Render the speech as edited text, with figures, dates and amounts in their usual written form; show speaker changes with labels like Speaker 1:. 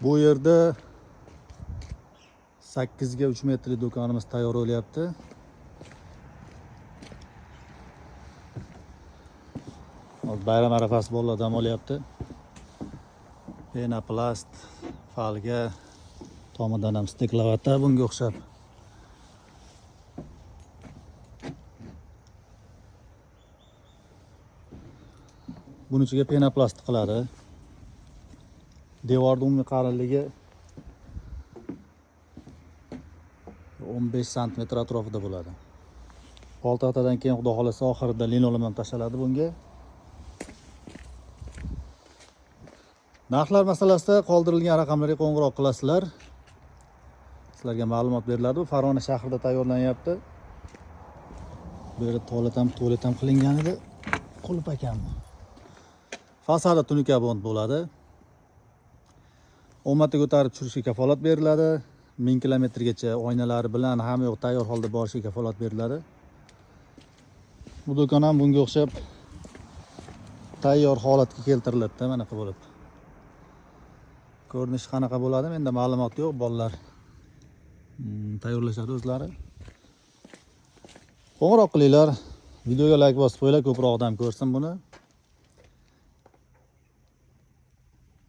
Speaker 1: Bu yerda 8 ga 3 metrli do'konimiz tayyor bo'lyapti. Bayram arafasi bolalar dam olyapti. Penoplast, falga, tomidan ham steklavata bunga o'xshab. Buning ichiga penoplast qiladi. Devorning umumiy qalinligi 15 sm atrofida bo'ladi. Poltaxtadan keyin xudo xolasa oxirida linoleum ham tashlanadi bunga. Narxlar masalasida qoldirilgan raqamlarga qo'ng'iroq qilasizlar. Sizlarga ma'lumot beriladi. Bu Farg'ona shahrida tayyorlanyapti. Bu yerda tualet ham qilingan edi. Qulf ekanmi? Fasada tunuka bond bo'ladi. Ommatga ko'tarib tushirishga kafolat beriladi. 1000 kilometrgacha oynalari bilan hamma yoq tayyor holda borishiga kafolat beriladi. Bu do'kon ham bunga o'xshab tayyor holatga keltiriladi, mana bu bo'lib. Ko'rinishi qanaqa bo'ladi? Menda ma'lumot yo'q, bolalar tayyorlashadi o'zlari. Qo'ng'iroq qilinglar, videoga like bosib qo'yinglar, ko'proq odam ko'rsin buni.